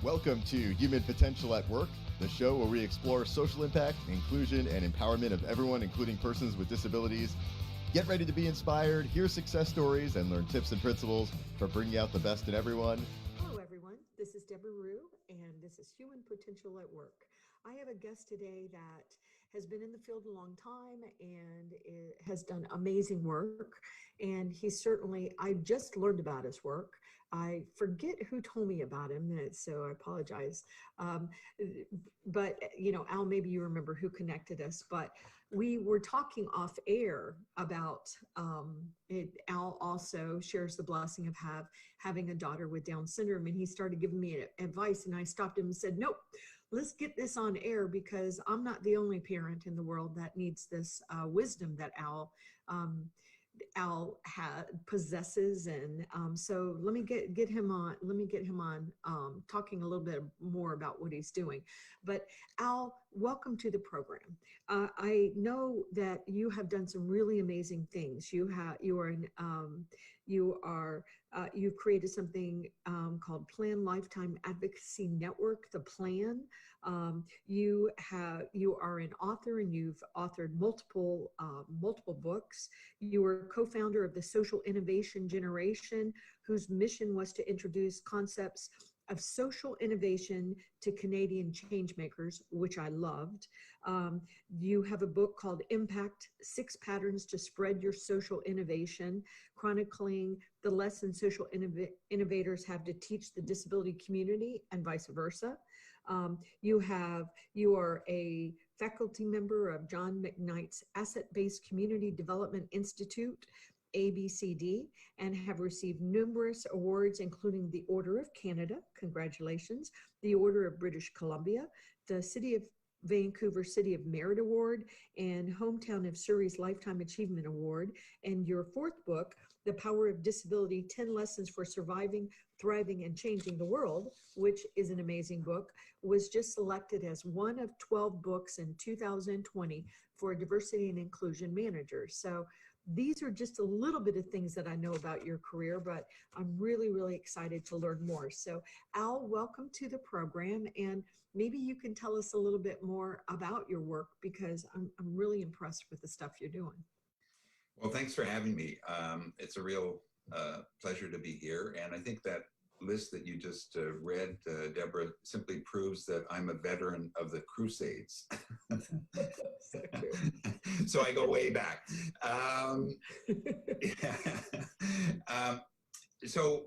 Welcome to Human Potential at Work, the show where we explore social impact, inclusion, and empowerment of everyone, including persons with disabilities. Get ready to be inspired, hear success stories, and learn tips and principles for bringing out the best in everyone. Hello, everyone. This is Debra, and this is Human Potential at Work. I have a guest today that has been in the field a long time and has done amazing work. And he's certainly, I just learned about his work. I forget who told me about him, so I apologize. Um, but, Al, maybe you remember who connected us, but we were talking off air about it. Al also shares the blessing of having a daughter with Down syndrome, and he started giving me advice, and I stopped him and said, nope, let's get this on air because I'm not the only parent in the world that needs this wisdom that Al possesses, and so let me get him on. Let me get him on talking a little bit more about what he's doing. But Al, welcome to the program. I know that you have done some really amazing things. You've created something called Plan Lifetime Advocacy Network, the Plan. You are an author, and you've authored multiple books. You were co-founder of the Social Innovation Generation, whose mission was to introduce concepts of social innovation to Canadian changemakers, which I loved. You have a book called Impact: 6 Patterns to Spread Your Social Innovation, chronicling the lessons social innovators have to teach the disability community and vice versa. You are a faculty member of John McKnight's Asset-Based Community Development Institute, ABCD, and have received numerous awards, including the Order of Canada, congratulations, the Order of British Columbia, the City of Vancouver City of Merit Award, and Hometown of Surrey's Lifetime Achievement Award. And your 4th book, The Power of Disability: 10 Lessons for Surviving, Thriving, and Changing the World, which is an amazing book, was just selected as one of 12 books in 2020 for Diversity and Inclusion Managers. So these are just a little bit of things that I know about your career, but I'm really, really excited to learn more. So Al, welcome to the program. And maybe you can tell us a little bit more about your work, because I'm really impressed with the stuff you're doing. Well, thanks for having me. It's a real pleasure to be here. And I think that list that you just read, Debra, simply proves that I'm a veteran of the Crusades. So I go way back. So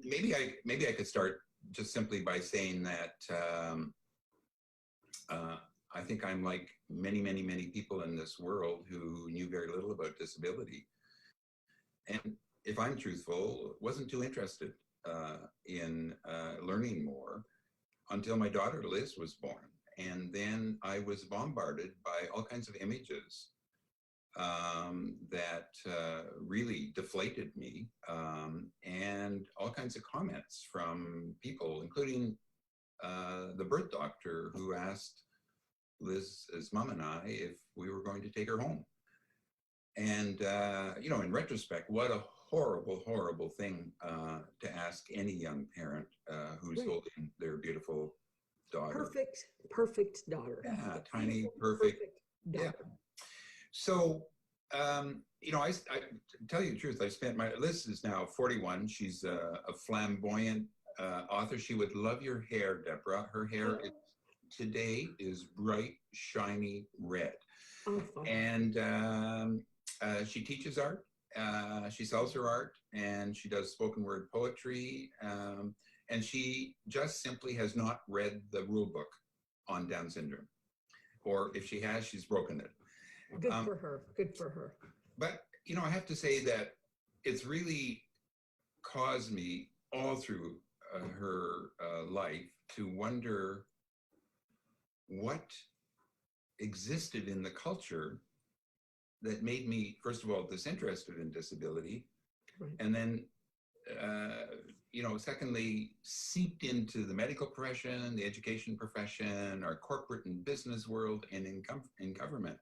maybe I could start just simply by saying that I think I'm like many people in this world who knew very little about disability. And if I'm truthful, wasn't too interested in learning more until my daughter Liz was born. And then I was bombarded by all kinds of images that really deflated me, and all kinds of comments from people, including the birth doctor, who asked Liz's mom and I if we were going to take her home. And, in retrospect, what a horrible thing to ask any young parent who's Right. holding their beautiful daughter. Perfect daughter. Yeah, tiny, perfect daughter. Yeah. So, I tell you the truth, Liz is now 41. She's a flamboyant author. She would love your hair, Debra. Her hair today is bright, shiny red. Oh, fun. And she teaches art. She sells her art, and she does spoken word poetry. And she just simply has not read the rule book on Down syndrome. Or if she has, she's broken it. Good for her. Good for her. But, I have to say that it's really caused me all through her life to wonder what existed in the culture that made me, first of all, disinterested in disability, right. And then, secondly, seeped into the medical profession, the education profession, our corporate and business world, and in government.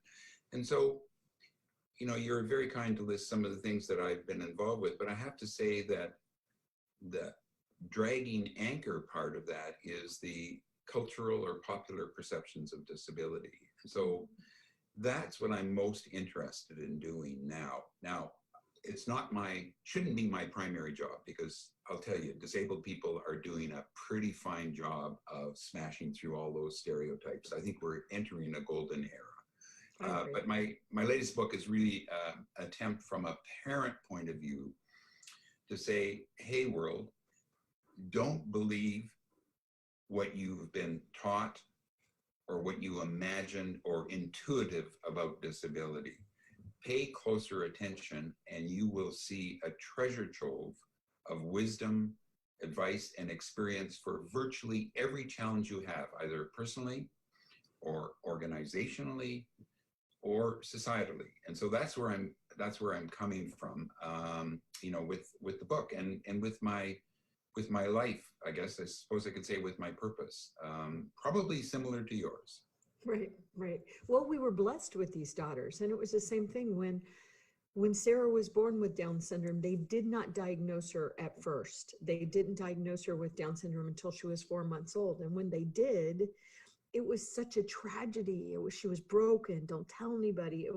And so, you're very kind to list some of the things that I've been involved with, but I have to say that the dragging anchor part of that is the cultural or popular perceptions of disability. So that's what I'm most interested in doing now. Now, it's not shouldn't be my primary job, because I'll tell you, disabled people are doing a pretty fine job of smashing through all those stereotypes. I think we're entering a golden era. But my latest book is really an attempt from a parent point of view to say, hey, world, don't believe what you've been taught or what you imagined or intuitive about disability. Pay closer attention and you will see a treasure trove of wisdom, advice, and experience for virtually every challenge you have, either personally or organizationally or societally. And so that's where I'm coming from, you know, with the book and with my life, I guess. I suppose I could say with my purpose, probably similar to yours. Right, right. Well, we were blessed with these daughters, and it was the same thing when Sarah was born with Down syndrome. They did not diagnose her at first. They didn't diagnose her with Down syndrome until she was 4 months old. And when they did, it was such a tragedy. She was broken. Don't tell anybody. It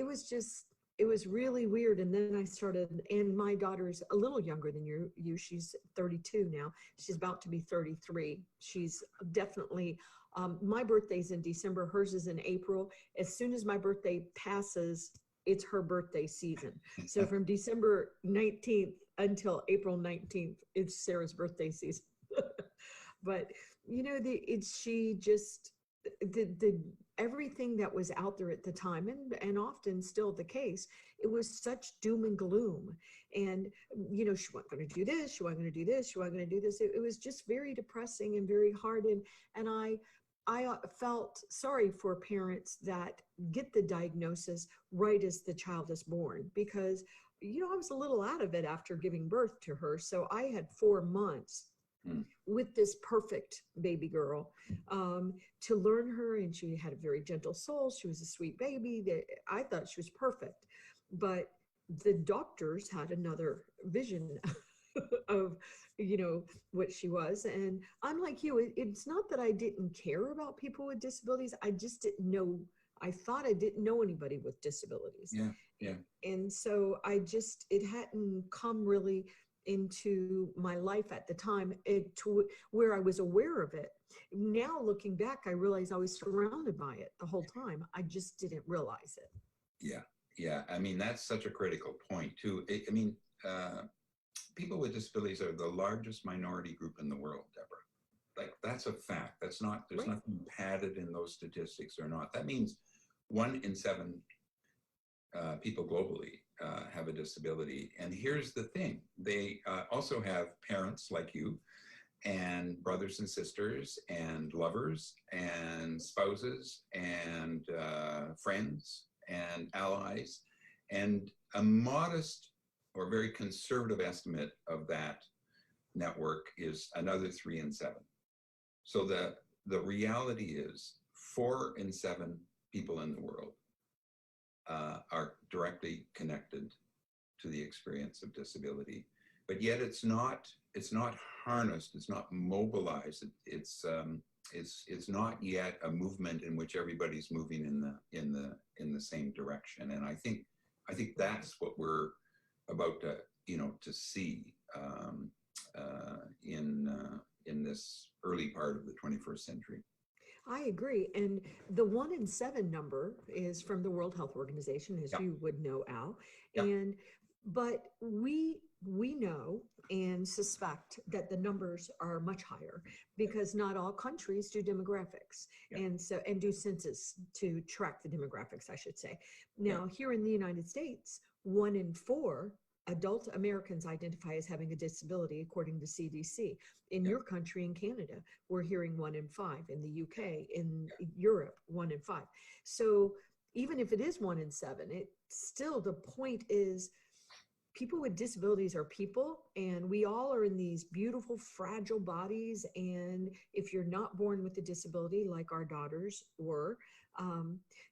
was really weird. And then I started, and my daughter's a little younger than you. She's 32 now. She's about to be 33. She's definitely, my birthday's in December. Hers is in April. As soon as my birthday passes, it's her birthday season. So from December 19th until April 19th, it's Sarah's birthday season. But you know, everything that was out there at the time, and often still the case, it was such doom and gloom. And, you know, she wasn't going to do this, she wasn't going to do this, she wasn't going to do this. It was just very depressing and very hard. And I felt sorry for parents that get the diagnosis right as the child is born, because, you know, I was a little out of it after giving birth to her. So I had 4 months with this perfect baby girl to learn her. And she had a very gentle soul. She was a sweet baby. I thought she was perfect. But the doctors had another vision of, you know, what she was. And I'm like you, it's not that I didn't care about people with disabilities. I just didn't know. I thought I didn't know anybody with disabilities. Yeah, yeah. And so it hadn't come really into my life at the time to where I was aware of it. Now looking back, I realize I was surrounded by it the whole time. I just didn't realize it. Yeah, yeah. I mean, that's such a critical point too. I mean, people with disabilities are the largest minority group in the world, Deborah. Like, that's a fact. There's Right. nothing padded in those statistics or not. That means 1 in 7 people globally have a disability. And here's the thing. They also have parents like you, and brothers and sisters, and lovers, and spouses, and friends, and allies. And a modest or very conservative estimate of that network is another 3 in 7. So the reality is 4 in 7 people in the world are directly connected to the experience of disability, but yet it's not harnessed, it's not mobilized, it's not yet a movement in which everybody's moving in the same direction. And I think that's what we're about to, you know, to see in this early part of the 21st century. I agree. And the 1 in 7 number is from the World Health Organization, as you would know, Al. But we know and suspect that the numbers are much higher, because not all countries do demographics and do census to track the demographics, I should say. Now, here in the United States, 1 in 4 adult Americans identify as having a disability, according to CDC. In your country, in Canada, we're hearing 1 in 5. In the UK, in Europe, 1 in 5. So even if it is 1 in 7, it still, the point is, people with disabilities are people, and we all are in these beautiful, fragile bodies. And if you're not born with a disability, like our daughters were,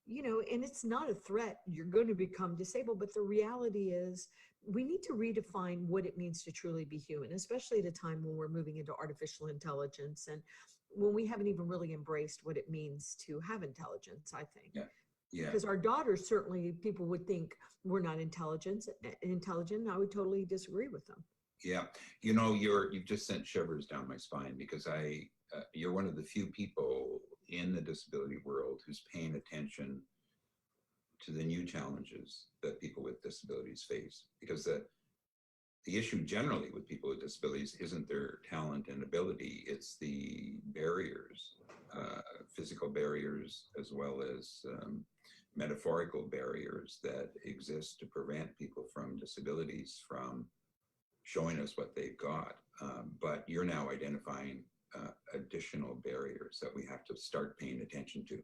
you know, and it's not a threat, you're going to become disabled. But the reality is, we need to redefine what it means to truly be human, especially at a time when we're moving into artificial intelligence and when we haven't even really embraced what it means to have intelligence, I think. Yeah. Yeah. Because our daughters, certainly people would think we're not intelligent, and I would totally disagree with them. Yeah. You know, you've just sent shivers down my spine because you're one of the few people in the disability world who's paying attention to the new challenges that people with disabilities face, because the issue generally with people with disabilities isn't their talent and ability, it's the barriers, physical barriers, as well as metaphorical barriers that exist to prevent people from disabilities from showing us what they've got. But you're now identifying additional barriers that we have to start paying attention to.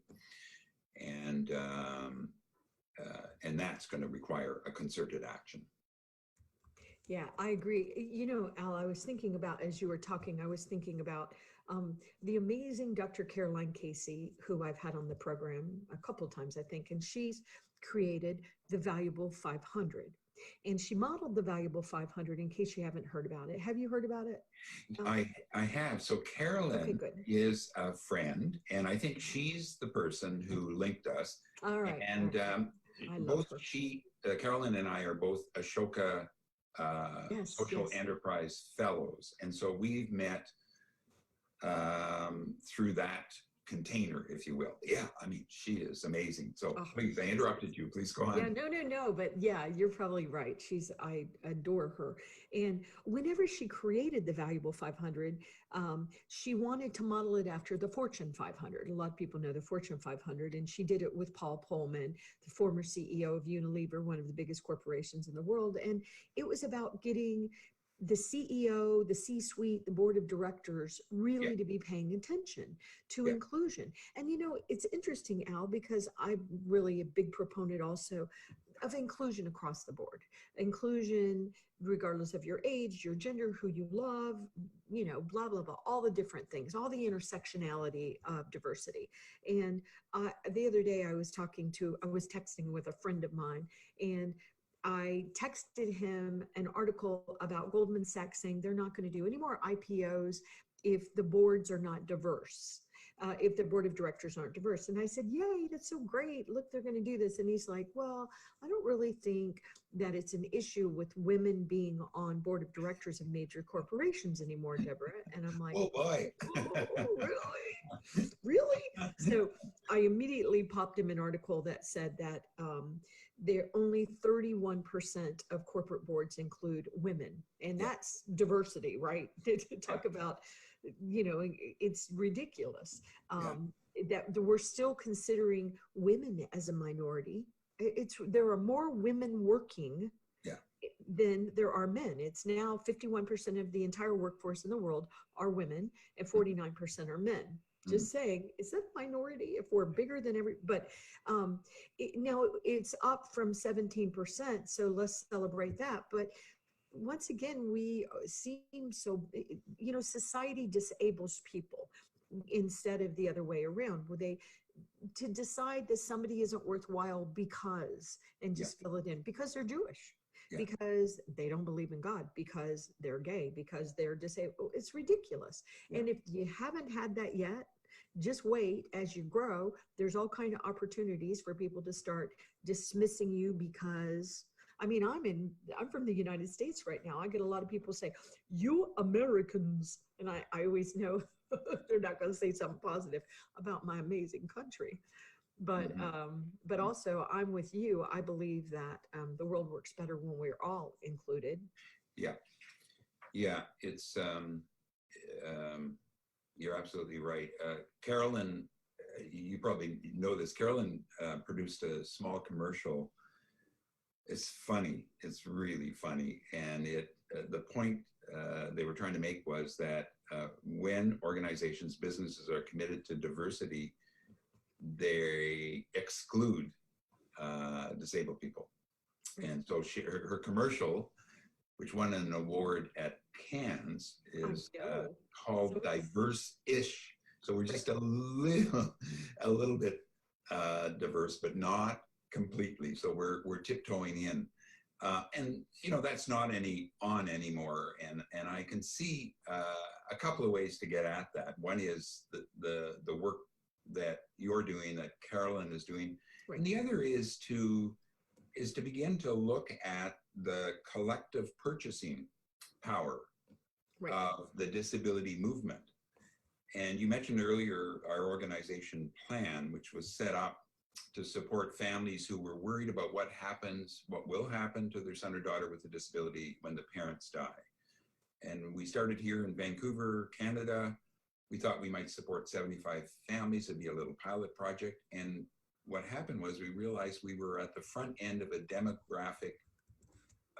And that's going to require a concerted action. Yeah, I agree. You know, Al, I was thinking about, as you were talking, I was thinking about the amazing Dr. Caroline Casey, who I've had on the program a couple of times, I think, and she's created the Valuable 500. And she modeled the Valuable 500, in case you haven't heard about it. Have you heard about it? I have. So Carolyn is a friend, and I think she's the person who linked us. All right. And Carolyn and I are both Ashoka Social Enterprise Fellows. And so we've met through that container, if you will. Yeah, I mean, she is amazing. So please, I interrupted you. Please go on. Yeah, no. But yeah, you're probably right. I adore her. And whenever she created the Valuable 500, she wanted to model it after the Fortune 500. A lot of people know the Fortune 500, and she did it with Paul Pullman, the former CEO of Unilever, one of the biggest corporations in the world. And it was about getting the CEO, the C-suite, the board of directors really to be paying attention to inclusion. And, you know, it's interesting, Al, because I'm really a big proponent also of inclusion across the board. Inclusion, regardless of your age, your gender, who you love, you know, blah, blah, blah, all the different things, all the intersectionality of diversity. And the other day I was texting with a friend of mine, and I texted him an article about Goldman Sachs saying they're not going to do any more IPOs if the boards are not diverse, if the board of directors aren't diverse. And I said, yay, that's so great. Look, they're going to do this. And he's like, well, I don't really think that it's an issue with women being on board of directors of major corporations anymore, Debra. And I'm like, oh boy, really? Really? So I immediately popped him an article that said that only 31% of corporate boards include women. And that's diversity, right? To talk about, you know, it's ridiculous that we're still considering women as a minority. There are more women working than there are men. It's now 51% of the entire workforce in the world are women and 49% are men. Just saying, is that a minority if we're bigger than but now it's up from 17%, so let's celebrate that. But once again, we seem so, you know, society disables people instead of the other way around, where to decide that somebody isn't worthwhile because, and just fill it in, because they're Jewish. Because they don't believe in God, because they're gay, because they're disabled. It's ridiculous. And if you haven't had that yet, just wait. As you grow, there's all kinds of opportunities for people to start dismissing you because, I mean, I'm from the United States right now. I get a lot of people say, you Americans, and I always know they're not going to say something positive about my amazing country. But also, I'm with you. I believe that the world works better when we're all included. Yeah, it's you're absolutely right. Carolyn, you probably know this. Carolyn produced a small commercial. It's funny. It's really funny, and the point they were trying to make was that when organizations, businesses are committed to diversity, they exclude disabled people. And so her commercial, which won an award at Cannes, is called Diverse-ish. So we're just a little bit diverse, but not completely. So we're tiptoeing in. And that's not on anymore. And I can see a couple of ways to get at that. One is the work that you're doing, that Carolyn is doing, Right. and the other is to begin to look at the collective purchasing power Right. of the disability movement. And you mentioned earlier our organization plan, which was set up to support families who were worried about what will happen to their son or daughter with a disability when the parents die. And we started here in Vancouver, Canada. We thought we might support 75 families. It'd be a little pilot project. And what happened was we realized we were at the front end of a demographic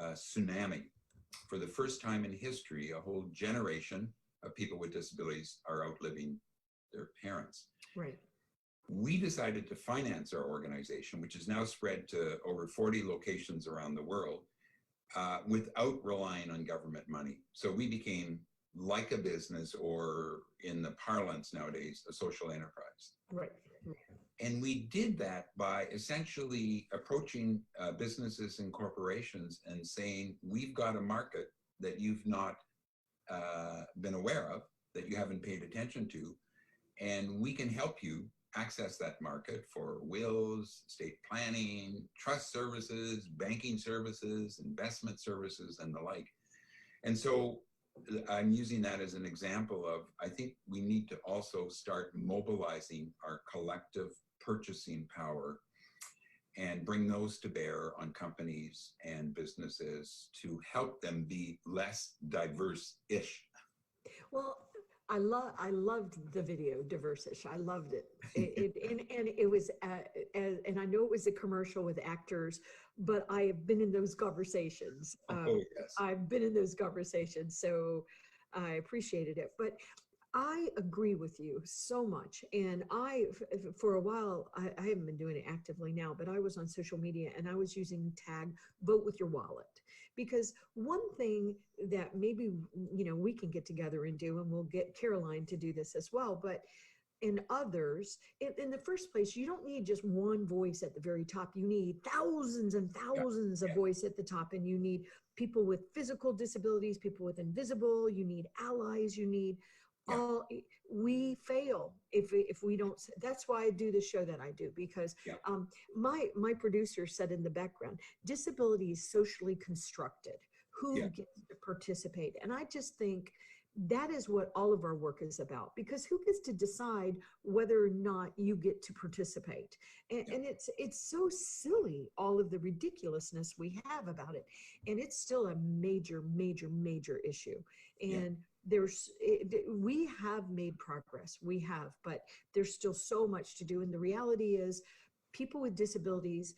tsunami. For the first time in history, a whole generation of people with disabilities are outliving their parents. Right. We decided to finance our organization, which is now spread to over 40 locations around the world, without relying on government money. So we became like a business, or in the parlance nowadays, a social enterprise. Right. And we did that by essentially approaching businesses and corporations and saying, we've got a market that you've not been aware of, that you haven't paid attention to, and we can help you access that market for wills, estate planning, trust services, banking services, investment services, and the like. And so I'm using that as an example of, I think we need to also start mobilizing our collective purchasing power and bring those to bear on companies and businesses to help them be less diverse-ish. Well, I loved the video Diverse-ish. I loved it. And it was, and I know it was a commercial with actors, but I have been in those conversations. Yes. I've been in those conversations, so I appreciated it. But I agree with you so much. And for a while, I haven't been doing it actively now, but I was on social media and I was using tag vote with your wallet. Because one thing that maybe, we can get together and do, and we'll get Caroline to do this as well, but in others, in the first place, you don't need just one voice at the very top. You need thousands and thousands of voices at the top, and you need people with physical disabilities, people with invisible, you need allies, you need all. We fail if we don't. That's why I do the show that I do, because my producer said in the background, disability is socially constructed. Who gets to participate? And I just think that is what all of our work is about, because who gets to decide whether or not you get to participate? And it's so silly, all of the ridiculousness we have about it. And it's still a major, major, major issue. And we have made progress, but there's still so much to do. And the reality is, people with disabilities,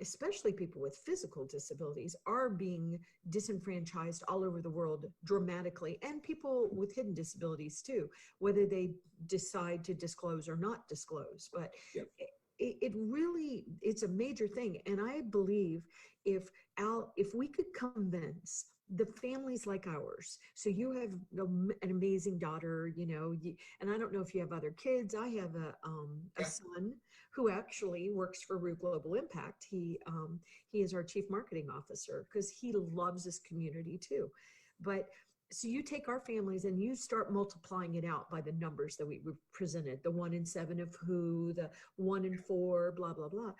especially people with physical disabilities, are being disenfranchised all over the world dramatically, and people with hidden disabilities too, whether they decide to disclose or not disclose. But it's a major thing. And I believe if we could convince the families like ours, so you have an amazing daughter, and I don't know if you have other kids. I have a son who actually works for Root Global Impact. He is our chief marketing officer, because he loves this community too. But so you take our families and you start multiplying it out by the numbers that we presented, the 1 in 7 of WHO, the 1 in 4, blah, blah, blah.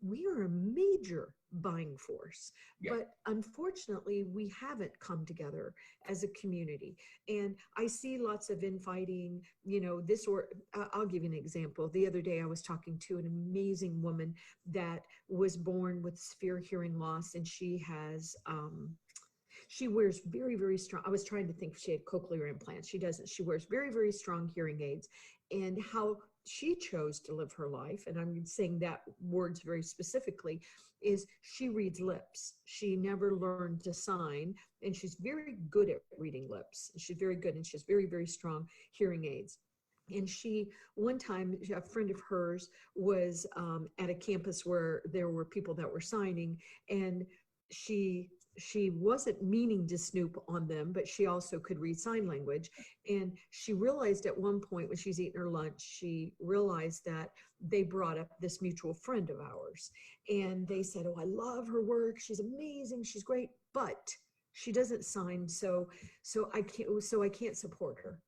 We are a major buying force, but unfortunately we haven't come together as a community. And I see lots of infighting, I'll give you an example. The other day I was talking to an amazing woman that was born with severe hearing loss, and she has, she wears very, very strong. I was trying to think if she had cochlear implants. She doesn't. She wears very, very strong hearing aids. And how she chose to live her life, and I'm saying that words very specifically, is she reads lips. She never learned to sign, and she's very good at reading lips. She's very good, and she has very, very strong hearing aids. And one time, a friend of hers was at a campus where there were people that were signing, and she she wasn't meaning to snoop on them, but she also could read sign language. And she realized at one point when she's eating her lunch, she realized that they brought up this mutual friend of ours. And they said, oh, I love her work. She's amazing. She's great, but she doesn't sign. So I can't support her.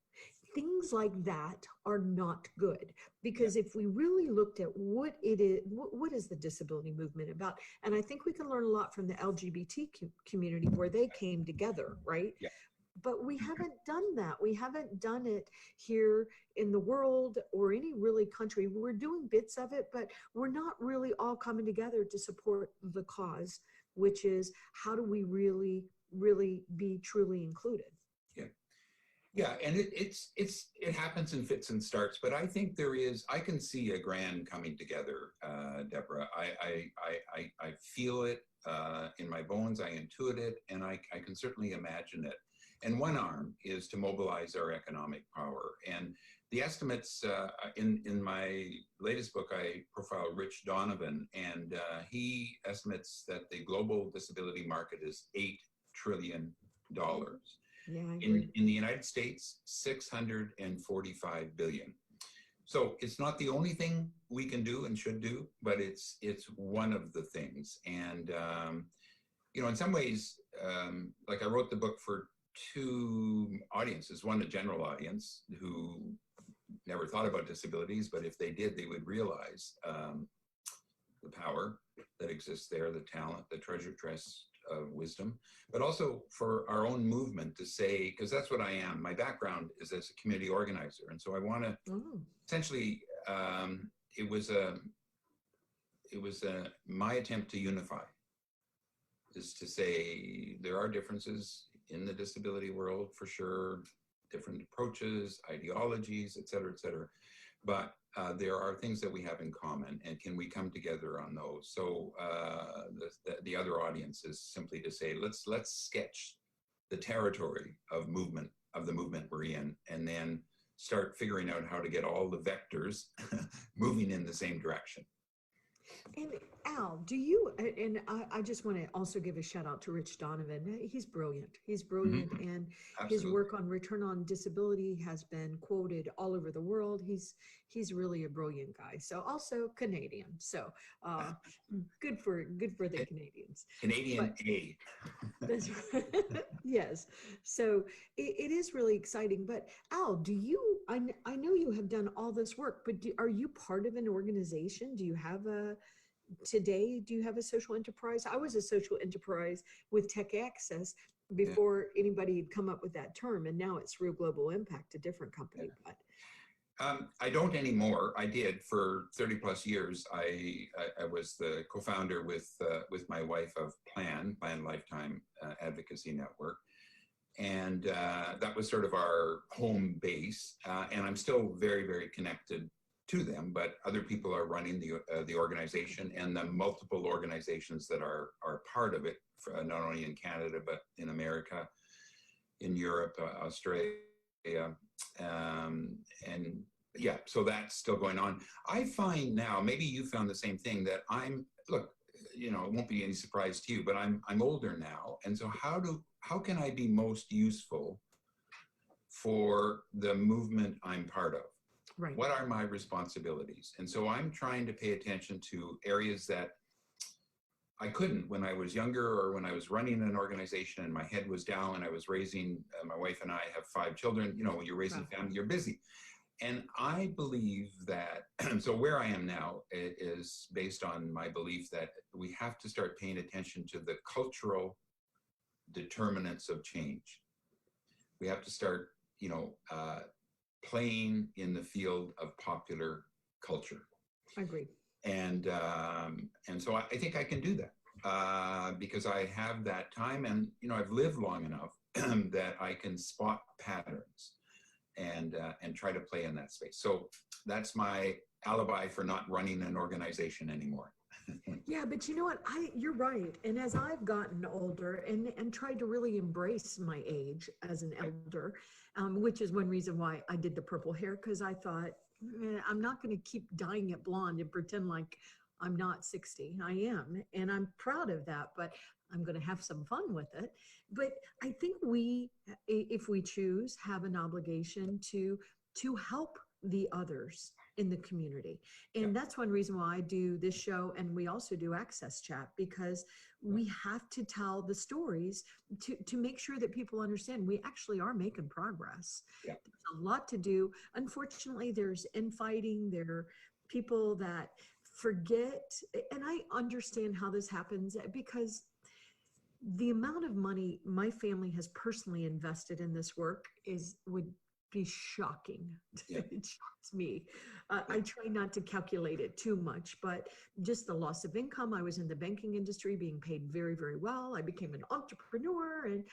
Things like that are not good, because if we really looked at what it is, what is the disability movement about? And I think we can learn a lot from the LGBT community where they came together, right? Yeah. But we haven't done that. We haven't done it here in the world or any really country. We're doing bits of it, but we're not really all coming together to support the cause, which is how do we really, really be truly included? Yeah, and it happens in fits and starts, but I think I can see a grand coming together, Deborah. I feel it in my bones, I intuit it, and I can certainly imagine it. And one arm is to mobilize our economic power. And the estimates in my latest book, I profile Rich Donovan, and he estimates that the global disability market is $8 trillion. Yeah, in the United States, 645 billion. So it's not the only thing we can do and should do, but it's one of the things. And you know, in some ways, like I wrote the book for two audiences. One, a general audience who never thought about disabilities, but if they did, they would realize the power that exists there, the talent, the treasure chest of wisdom, but also for our own movement to say, because that's what I am. My background is as a community organizer. And so I want to essentially, it was my attempt to unify, is to say there are differences in the disability world for sure, different approaches, ideologies, et cetera, but there are things that we have in common, and can we come together on those? So the other audience is simply to say, let's sketch the territory of the movement we're in, and then start figuring out how to get all the vectors moving in the same direction. And Al, do you, and I just want to also give a shout out to Rich Donovan. He's brilliant. He's brilliant. Mm-hmm. And Absolutely. his work on return on disability has been quoted all over the world. He's really a brilliant guy. So also Canadian. So good for the Canadians. Canadian A. That's right. Yes. So it is really exciting. But Al, do you, I know you have done all this work, but are you part of an organization? Do you have do you have a social enterprise? I was a social enterprise with Tech Access before anybody had come up with that term. And now it's Real Global Impact, a different company. Yeah. But I don't anymore. I did for 30 plus years. I was the co-founder with my wife of Plan Lifetime Advocacy Network. And that was sort of our home base. And I'm still very, very connected to them, but other people are running the organization, and the multiple organizations that are part of it, not only in Canada, but in America, in Europe, Australia, and yeah, so that's still going on. I find now, maybe you found the same thing, that look, you know, it won't be any surprise to you, but I'm older now. And so how can I be most useful for the movement I'm part of? Right. What are my responsibilities? And so I'm trying to pay attention to areas that I couldn't when I was younger, or when I was running an organization and my head was down and I was raising, my wife and I have 5 children. You know, when you're raising family, you're busy. And I believe that, so where I am now is based on my belief that we have to start paying attention to the cultural determinants of change. We have to start, you know, playing in the field of popular culture. I agree. And so I think I can do that because I have that time, and you know, I've lived long enough that I can spot patterns and try to play in that space. So that's my alibi for not running an organization anymore. Yeah, but you know what? You're right. And as I've gotten older and tried to really embrace my age as an elder, which is one reason why I did the purple hair, because I thought, I'm not going to keep dyeing it blonde and pretend like I'm not 60. I am, and I'm proud of that. But I'm going to have some fun with it. But I think we, if we choose, have an obligation to help the others in the community. And that's one reason why I do this show, and we also do Access Chat, because we have to tell the stories to make sure that people understand we actually are making progress. There's a lot to do. Unfortunately, there's infighting. There are people that forget, and I understand how this happens, because the amount of money my family has personally invested in this work would be shocking. It shocks me. I try not to calculate it too much, but just the loss of income. I was in the banking industry being paid very, very well. I became an entrepreneur, and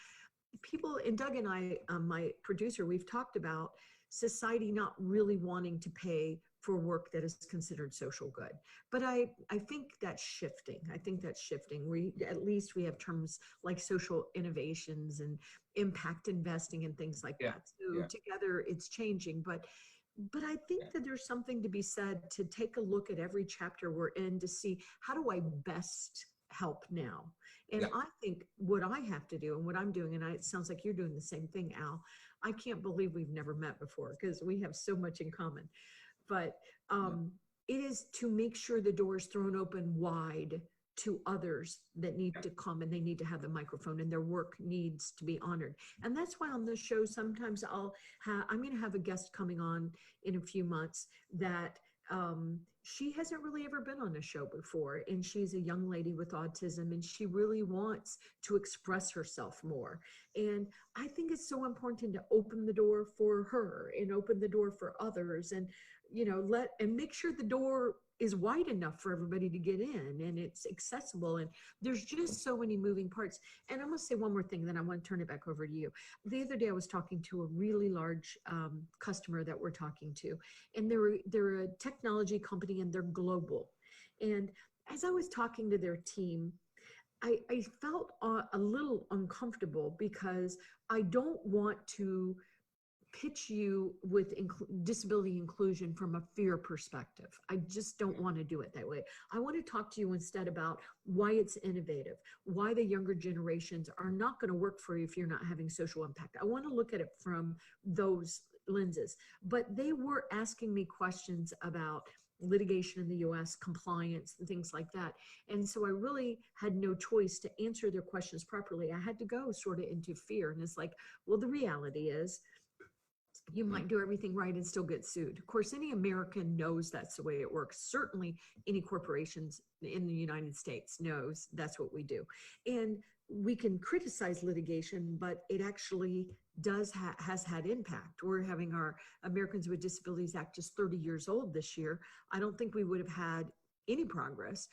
people, and Doug and I, my producer, we've talked about society not really wanting to pay for work that is considered social good. But I think that's shifting. I think that's shifting. At least we have terms like social innovations and impact investing and things like that. So together it's changing. But I think that there's something to be said to take a look at every chapter we're in to see, how do I best help now? And I think what I have to do and what I'm doing, and it sounds like you're doing the same thing, Al. I can't believe we've never met before, because we have so much in common. But it is to make sure the door is thrown open wide to others that need to come, and they need to have the microphone, and their work needs to be honored. And that's why on this show, sometimes I'm going to have a guest coming on in a few months that she hasn't really ever been on a show before, and she's a young lady with autism, and she really wants to express herself more. And I think it's so important to open the door for her and open the door for others, and make sure the door is wide enough for everybody to get in and it's accessible. And there's just so many moving parts. And I'm going to say one more thing, then I want to turn it back over to you. The other day, I was talking to a really large customer that we're talking to, and they're a technology company, and they're global. And as I was talking to their team, I felt a little uncomfortable, because I don't want to pitch you with disability inclusion from a fear perspective. I just don't want to do it that way. I want to talk to you instead about why it's innovative, why the younger generations are not going to work for you if you're not having social impact. I want to look at it from those lenses. But they were asking me questions about litigation in the US, compliance, and things like that. And so I really had no choice to answer their questions properly. I had to go sort of into fear. And it's like, well, the reality is, you might do everything right and still get sued. Of course, any American knows that's the way it works. Certainly, any corporations in the United States knows that's what we do. And we can criticize litigation, but it actually has had impact. We're having our Americans with Disabilities Act just 30 years old this year. I don't think we would have had any progress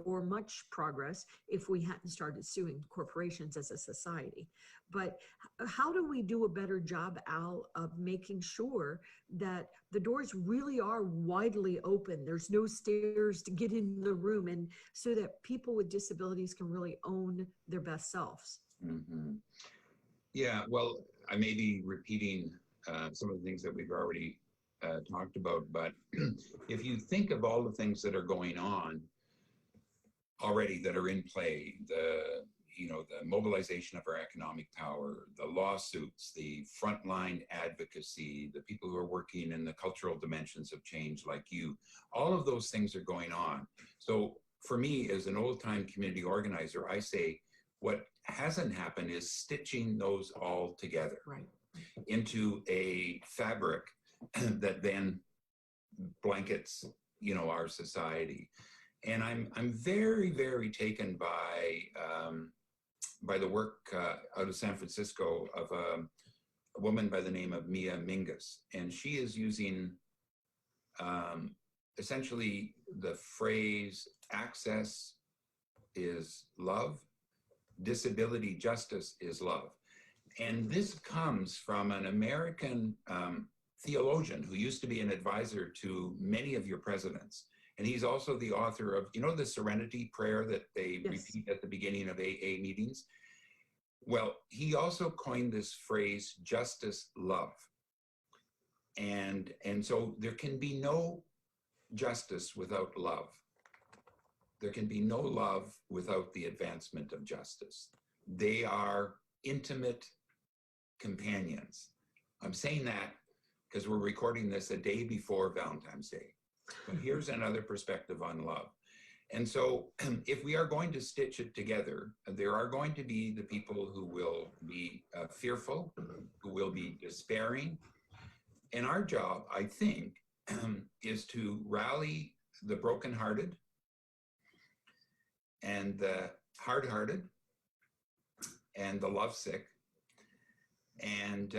or much progress if we hadn't started suing corporations as a society. But how do we do a better job, Al, of making sure that the doors really are widely open? There's no stairs to get in the room, and so that people with disabilities can really own their best selves. Mm-hmm. Yeah, well, I may be repeating some of the things that we've already talked about, but if you think of all the things that are going on already, that are in play, the mobilization of our economic power, the lawsuits, the frontline advocacy, the people who are working in the cultural dimensions of change like you, all of those things are going on. So for me, as an old-time community organizer, I say what hasn't happened is stitching those all together into a fabric that then blankets, our society. And I'm very, very taken by the work out of San Francisco of a woman by the name of Mia Mingus. And she is using essentially the phrase, access is love, disability justice is love. And this comes from an American theologian who used to be an advisor to many of your presidents. And he's also the author of, the Serenity Prayer that they repeat at the beginning of AA meetings. Well, he also coined this phrase, justice, love. And so there can be no justice without love. there can be no love without the advancement of justice. They are intimate companions. I'm saying that because we're recording this a day before Valentine's Day. But here's another perspective on love. And so if we are going to stitch it together, there are going to be the people who will be fearful, who will be despairing. And our job, I think, is to rally the brokenhearted and the hard-hearted and the lovesick, and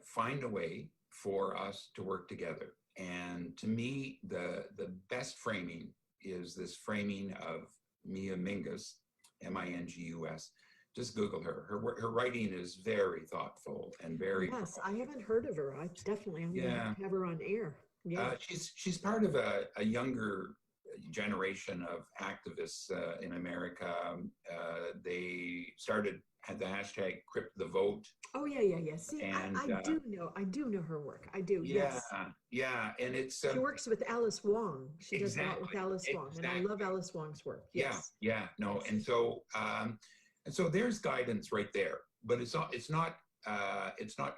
find a way for us to work together. And to me, the best framing is this framing of Mia Mingus, M-I-N-G-U-S. Just Google her. Her writing is very thoughtful and very. Yes, I haven't heard of her. I definitely am going to have her on air. Yeah. She's part of a younger generation of activists in America. They had the hashtag Crypt the Vote. Oh yeah. See, and, I do know her work. I do. Yeah, yes. Yeah, and it's she works with Alice Wong. She does a lot with Alice Wong, and I love Alice Wong's work. Yes. Yeah. No, yes. And so there's guidance right there, but it's not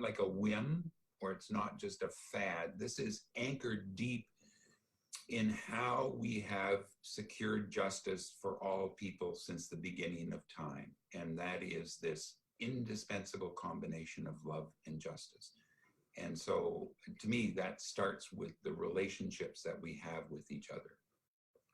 like a whim, or it's not just a fad. This is anchored deep in how we have secured justice for all people since the beginning of time. And that is this indispensable combination of love and justice. And so to me, that starts with the relationships that we have with each other.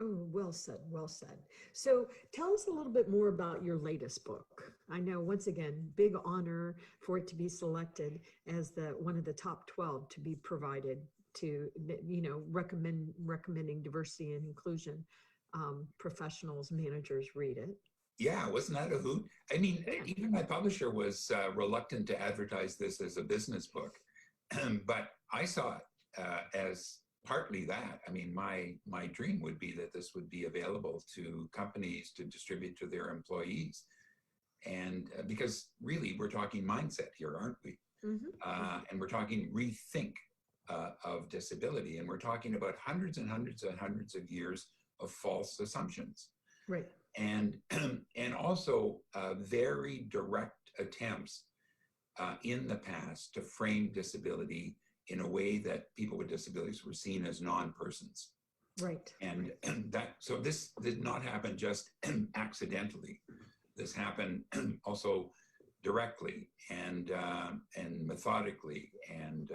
Oh, well said, well said. So tell us a little bit more about your latest book. I know, once again, big honor for it to be selected as one of the top 12 to be provided to, recommending diversity and inclusion professionals, managers read it. Yeah, wasn't that a hoot? I mean, even my publisher was reluctant to advertise this as a business book, but I saw it as partly that. I mean, my dream would be that this would be available to companies to distribute to their employees. And because really, we're talking mindset here, aren't we? Mm-hmm. And we're talking rethink of disability, and we're talking about hundreds and hundreds and hundreds of years of false assumptions. Right. And also very direct attempts in the past to frame disability in a way that people with disabilities were seen as non-persons. Right. And so this did not happen just accidentally. This happened also directly and methodically, and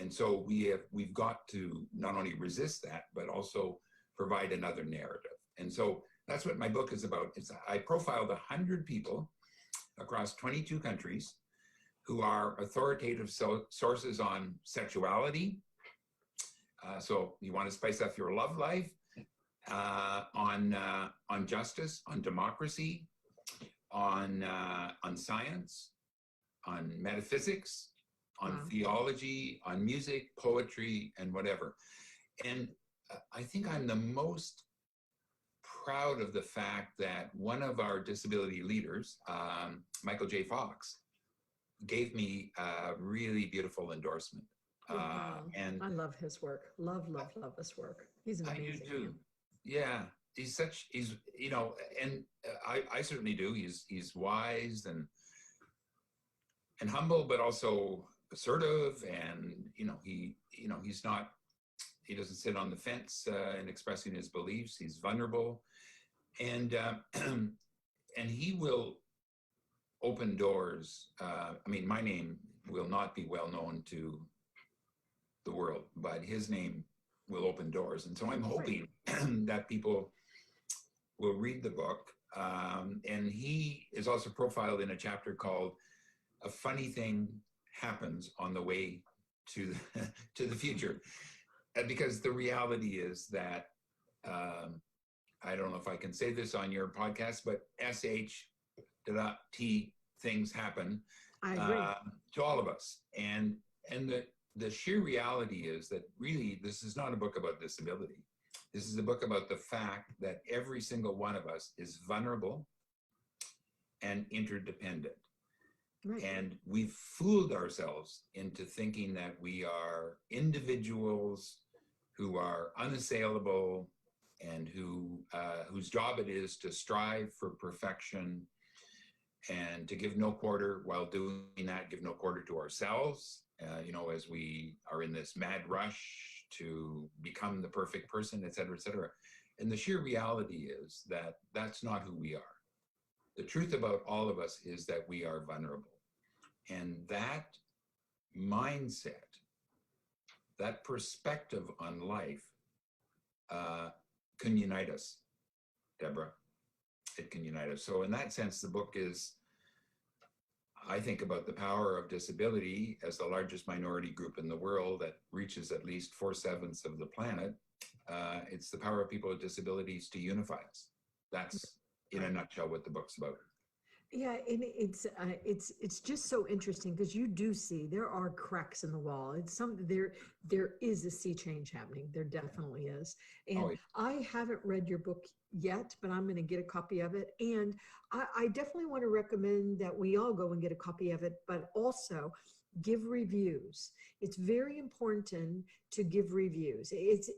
so we've got to not only resist that, but also provide another narrative. And so that's what my book is about. I profiled 100 people across 22 countries who are authoritative sources on sexuality. So you want to spice up your love life, on justice, on democracy, on science, on metaphysics, on theology, on music, poetry, and whatever. And I think I'm the most proud of the fact that one of our disability leaders, Michael J. Fox, gave me a really beautiful endorsement. And I love his work. Love his work. He's an amazing I do too. man. Yeah, he's and I certainly do. He's wise and humble, but also assertive, and he doesn't sit on the fence in expressing his beliefs. He's vulnerable, and he will open doors. I mean, my name will not be well known to the world, but his name will open doors. And so I'm hoping that people will read the book. And he is also profiled in a chapter called "A Funny Thing Happens on the Way to the Future." Because the reality is that, I don't know if I can say this on your podcast, but SH.T things happen to all of us. And the sheer reality is that really this is not a book about disability. This is a book about the fact that every single one of us is vulnerable and interdependent. Right. And we've fooled ourselves into thinking that we are individuals who are unassailable and whose job it is to strive for perfection and to give no quarter. While doing that, give no quarter to ourselves, as we are in this mad rush to become the perfect person, et cetera, et cetera. And the sheer reality is that that's not who we are. The truth about all of us is that we are vulnerable. And that mindset, that perspective on life can unite us, Debra. It can unite us. So in that sense, the book is, I think about the power of disability as the largest minority group in the world that reaches at least 4/7 of the planet. It's the power of people with disabilities to unify us. That's in a nutshell what the book's about. Yeah, and it's just so interesting because you do see there are cracks in the wall. There is a sea change happening. There definitely is. And I haven't read your book yet, but I'm going to get a copy of it. And I definitely want to recommend that we all go and get a copy of it, but also give reviews. It's very important to give reviews. It's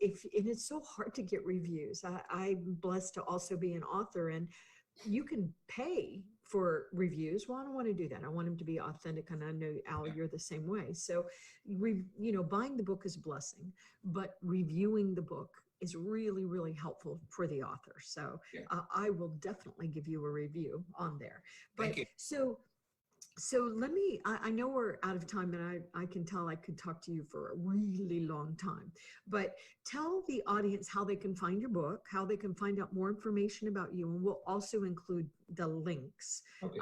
so hard to get reviews. I'm blessed to also be an author, and you can pay for reviews. Well, I don't want to do that. I want them to be authentic, and I know, Al, you're the same way. So, buying the book is a blessing, but reviewing the book is really, really helpful for the author. So I will definitely give you a review on there. But Thank you. So let me, I know we're out of time, and I can tell I could talk to you for a really long time, but tell the audience how they can find your book, how they can find out more information about you, and we'll also include the links. Okay.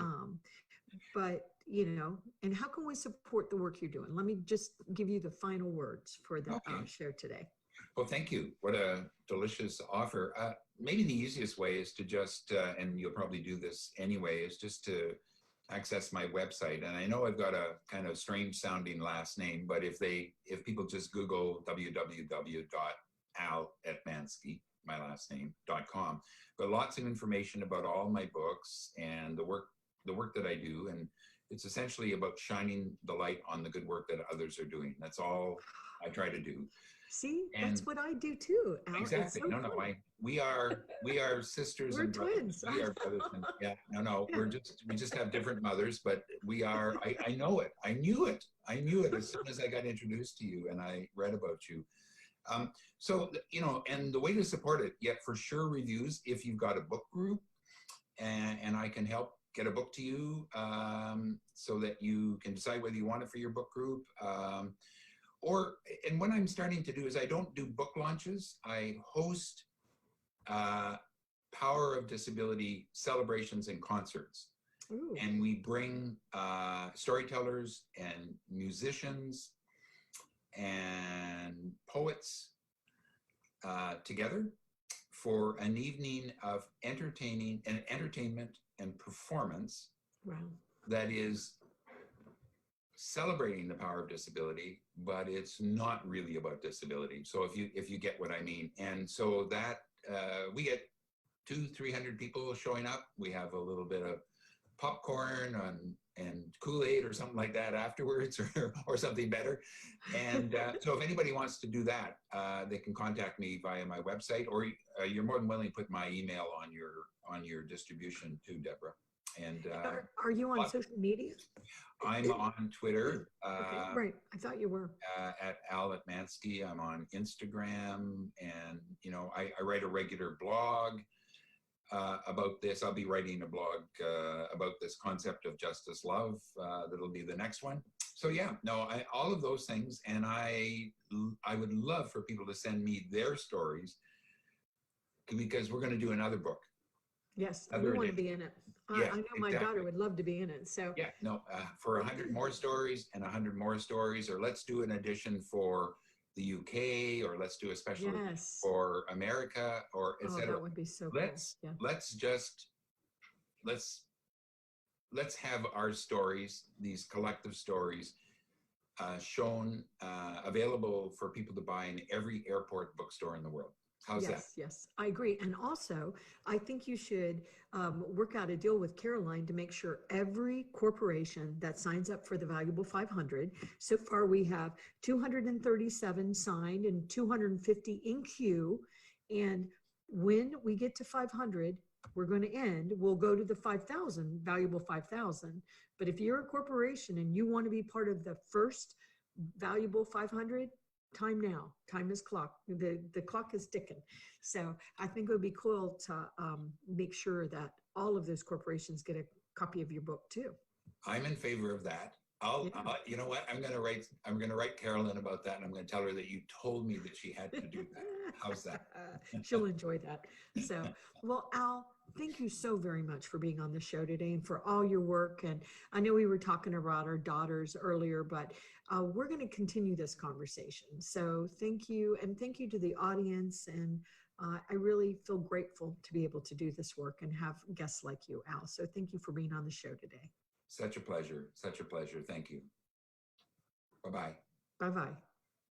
And how can we support the work you're doing? Let me just give you the final words for the show today. Well, thank you. What a delicious offer. Maybe the easiest way is to just, and you'll probably do this anyway, is just to access my website. And I know I've got a kind of strange sounding last name, but if people just Google www.Etmanski, my last name.com, but lots of information about all my books and the work that I do. And it's essentially about shining the light on the good work that others are doing. That's all I try to do. See, that's what I do too, Al. Exactly. We are sisters We're and brothers. twins. We are brothers. We just have different mothers, but we are. I know it. I knew it as soon as I got introduced to you and I read about you. And the way to support it, for sure, reviews. If you've got a book group, and I can help get a book to you, so that you can decide whether you want it for your book group. And what I'm starting to do is I don't do book launches. I host Power of Disability celebrations and concerts. Ooh. And we bring storytellers and musicians and poets together for an evening of entertainment and performance. Wow. That is celebrating the power of disability, but it's not really about disability. So if you get what I mean. And so that we get 200-300 people showing up. We have a little bit of popcorn and Kool-Aid or something like that afterwards, or something better. And so if anybody wants to do that, they can contact me via my website, or you're more than willing to put my email on your distribution too, Debra. And are you on social media? I'm on Twitter. Okay, right. I thought you were. At Al Etmanski. I'm on Instagram, and I write a regular blog about this. I'll be writing a blog about this concept of justice love. That'll be the next one. So all of those things, and I would love for people to send me their stories, because we're going to do another book. Yes, we want to be in it. I know my daughter would love to be in it. So for 100 more stories and 100 more stories, or let's do an edition for the UK, or let's do a special for America, or etc. That would be so cool. Let's have our stories, these collective stories, shown, available for people to buy in every airport bookstore in the world. How's that? Yes, I agree. And also, I think you should work out a deal with Caroline to make sure every corporation that signs up for the Valuable 500, so far we have 237 signed and 250 in queue, and when we get to 500, we're going to end, we'll go to the 5,000, valuable 5,000. But if you're a corporation and you want to be part of the first valuable 500, time now. Time is clock. The clock is ticking. So I think it would be cool to make sure that all of those corporations get a copy of your book too. I'm in favor of that. You know what? I'm going to write Carolyn about that, and I'm going to tell her that you told me that she had to do that. How's that? She'll enjoy that. So, well, Al, thank you so very much for being on the show today and for all your work. And I know we were talking about our daughters earlier, but we're going to continue this conversation. So thank you. And thank you to the audience. And I really feel grateful to be able to do this work and have guests like you, Al. So thank you for being on the show today. Such a pleasure. Such a pleasure. Thank you. Bye-bye. Bye-bye.